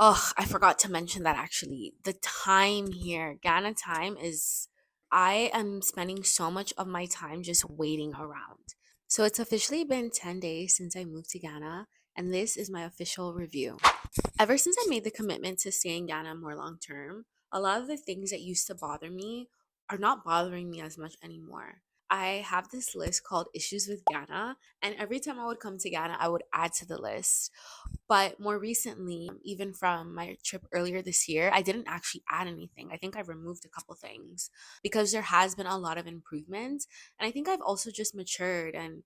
Oh, I forgot to mention that actually. The time here, Ghana time is, I am spending so much of my time just waiting around. So it's officially been 10 days since I moved to Ghana, and this is my official review. Ever since I made the commitment to stay in Ghana more long term, a lot of the things that used to bother me are not bothering me as much anymore. I have this list called Issues with Ghana, and every time I would come to Ghana, I would add to the list. But more recently, even from my trip earlier this year, I didn't actually add anything. I think I removed a couple things because there has been a lot of improvement. And I think I've also just matured and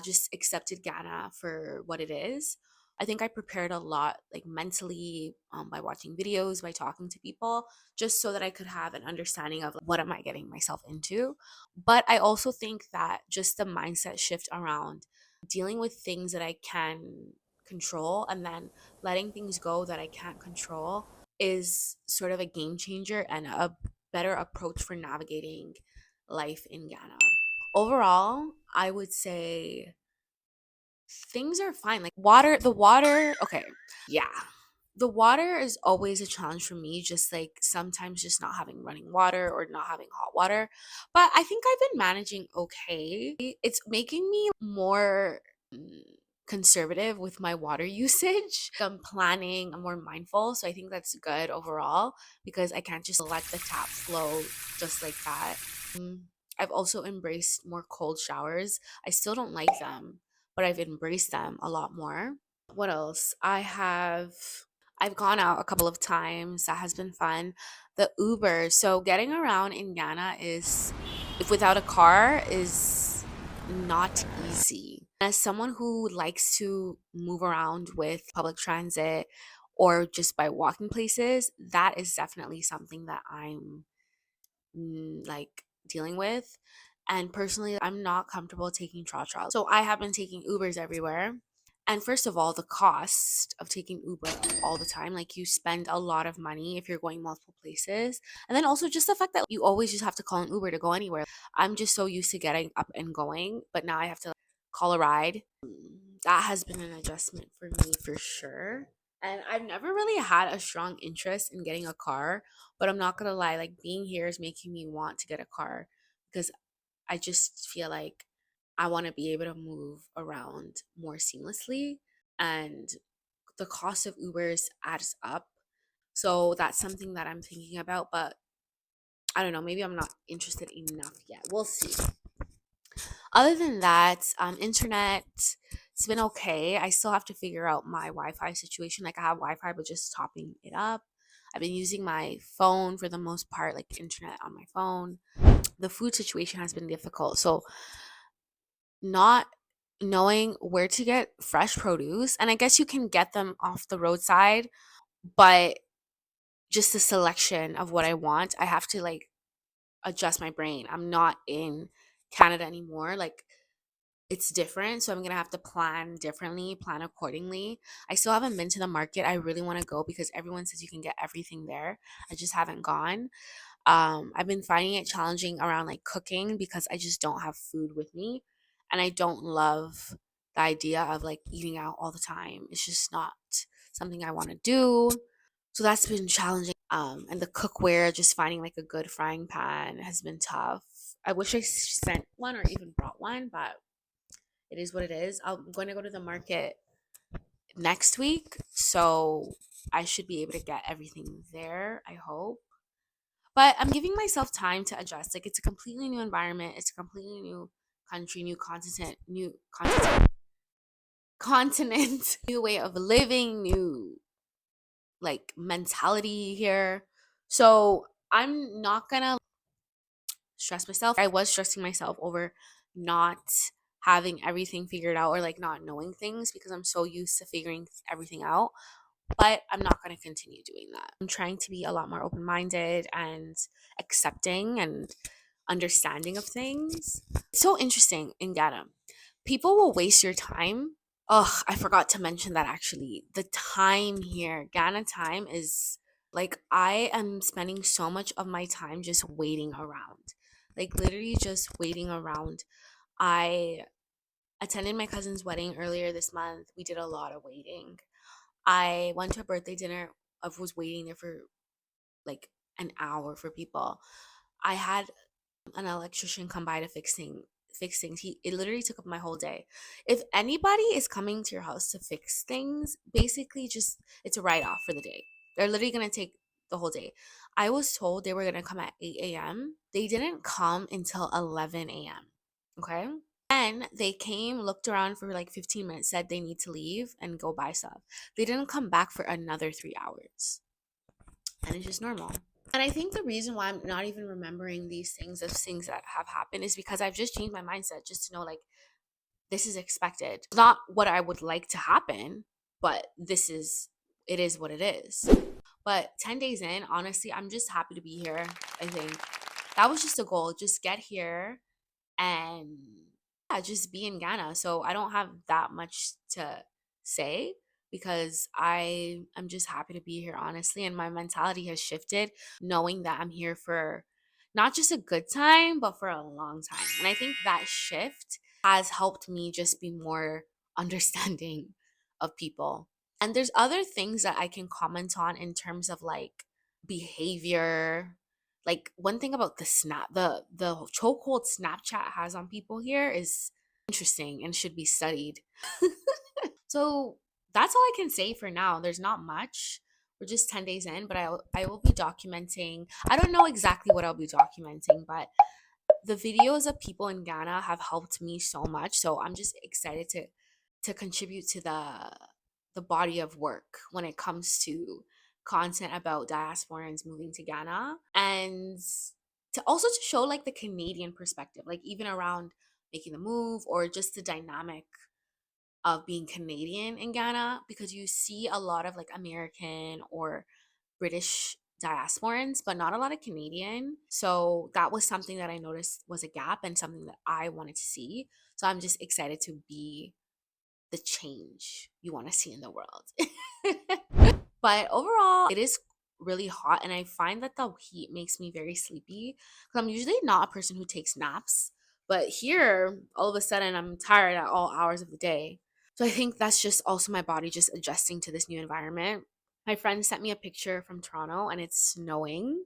just accepted Ghana for what it is. I think I prepared a lot, like mentally, by watching videos, by talking to people, just so that I could have an understanding of like, what am I getting myself into. But I also think that just the mindset shift around dealing with things that I can control and then letting things go that I can't control is sort of a game changer and a better approach for navigating life in Ghana. Overall, I would say things are fine. Like the water, okay. Yeah. The water is always a challenge for me, just like sometimes just not having running water or not having hot water. But I think I've been managing okay. It's making me more conservative with my water usage. I'm planning, I'm more mindful. So I think that's good overall because I can't just let the tap flow just like that. Mm, I've also embraced more cold showers. I still don't like them, but I've embraced them a lot more. What else? I've gone out a couple of times. That has been fun. The Uber. So getting around in Ghana is, if without a car, is not easy. As someone who likes to move around with public transit or just by walking places, that is definitely something that I'm like dealing with. And personally, I'm not comfortable taking cha-cha. So I have been taking Ubers everywhere. And first of all, the cost of taking Uber all the time, like you spend a lot of money if you're going multiple places. And then also just the fact that you always just have to call an Uber to go anywhere. I'm just so used to getting up and going, but now I have to like, call a ride. That has been an adjustment for me for sure. And I've never really had a strong interest in getting a car, but I'm not gonna lie, like being here is making me want to get a car because I just feel like I want to be able to move around more seamlessly, and the cost of Ubers adds up. So that's something that I'm thinking about, but I don't know, maybe I'm not interested enough yet. We'll see. Other than that, internet, it's been okay. I still have to figure out my Wi-Fi situation. Like I have Wi-Fi, but just topping it up. I've been using my phone for the most part, like internet on my phone. The food situation has been difficult. So not knowing where to get fresh produce, and I guess you can get them off the roadside, but just the selection of what I want, I have to like adjust my brain. I'm not in Canada anymore. Like it's different. So I'm going to have to plan differently, plan accordingly. I still haven't been to the market. I really want to go because everyone says you can get everything there. I just haven't gone. I've been finding it challenging around like cooking because I just don't have food with me. And I don't love the idea of like eating out all the time. It's just not something I want to do. So that's been challenging. And the cookware, just finding like a good frying pan has been tough. I wish I sent one or even brought one, but it is what it is. I'm going to go to the market next week, so I should be able to get everything there, I hope. But I'm giving myself time to adjust. Like it's a completely new environment, it's a completely new country, continent, new way of living, new like mentality here. So I'm not gonna stress myself. I was stressing myself over not having everything figured out or like not knowing things because I'm so used to figuring everything out. But I'm not going to continue doing that. I'm trying to be a lot more open minded and accepting and understanding of things. It's so interesting in Ghana. People will waste your time. Oh, I forgot to mention that actually. The time here, Ghana time is like I am spending so much of my time just waiting around. Like literally just waiting around. I attended my cousin's wedding earlier this month. We did a lot of waiting. I went to a birthday dinner I was waiting there for like an hour for people. I had an electrician come by to fix things. It literally took up my whole day. If anybody is coming to your house to fix things, basically just it's a write off for the day. They're literally gonna take the whole day. I was told they were gonna come at 8 a.m. They didn't come until 11 a.m. Okay. And they came, looked around for like 15 minutes, said they need to leave and go buy stuff. They didn't come back for another 3 hours. And it's just normal. And I think the reason why I'm not even remembering these things of things that have happened is because I've just changed my mindset just to know like this is expected. It's not what I would like to happen, but it is what it is. But 10 days in, honestly, I'm just happy to be here. I think that was just a goal. Just get here and yeah, just be in Ghana. So I don't have that much to say because I'm just happy to be here, honestly. And my mentality has shifted knowing that I'm here for not just a good time, but for a long time. And I think that shift has helped me just be more understanding of people. And there's other things that I can comment on in terms of like behavior. Like one thing about the chokehold Snapchat has on people here is interesting and should be studied. So that's all I can say for now. There's not much. We're just 10 days in, but I will be documenting. I don't know exactly what I'll be documenting, but the videos of people in Ghana have helped me so much. So I'm just excited to contribute to the body of work when it comes to content about diasporans moving to Ghana and to also to show like the Canadian perspective, like even around making the move or just the dynamic of being Canadian in Ghana because you see a lot of like American or British diasporans, but not a lot of Canadian. So that was something that I noticed was a gap and something that I wanted to see. So I'm just excited to be the change you want to see in the world. But overall, it is really hot, and I find that the heat makes me very sleepy because I'm usually not a person who takes naps. But here, all of a sudden, I'm tired at all hours of the day. So I think that's just also my body just adjusting to this new environment. My friend sent me a picture from Toronto, and it's snowing.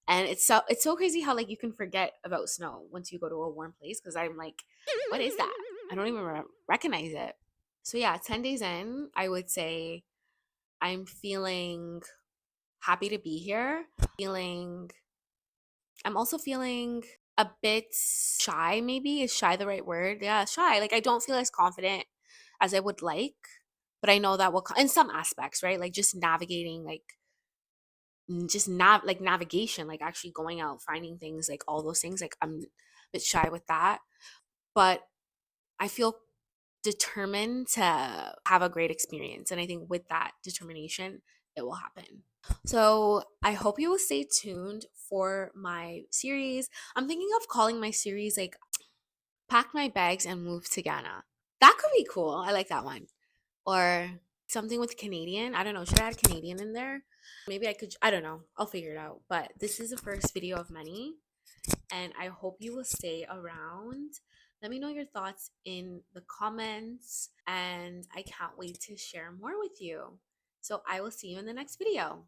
And it's so crazy how like you can forget about snow once you go to a warm place because I'm like, what is that? I don't even recognize it. So yeah, 10 days in, I would say I'm feeling happy to be here. Feeling I'm also feeling a bit shy, maybe. Is shy the right word? Yeah, shy. Like I don't feel as confident as I would like, but I know that will in some aspects, right? Like just navigating like like navigation, like actually going out, finding things, like all those things. Like I'm a bit shy with that, but I feel determined to have a great experience. And I think with that determination, it will happen. So I hope you will stay tuned for my series. I'm thinking of calling my series like Pack My Bags and Move to Ghana. That could be cool. I like that one. Or something with Canadian. I don't know. Should I add Canadian in there? Maybe I could. I don't know. I'll figure it out. But this is the first video of many. And I hope you will stay around. Let me know your thoughts in the comments, and I can't wait to share more with you. So I will see you in the next video.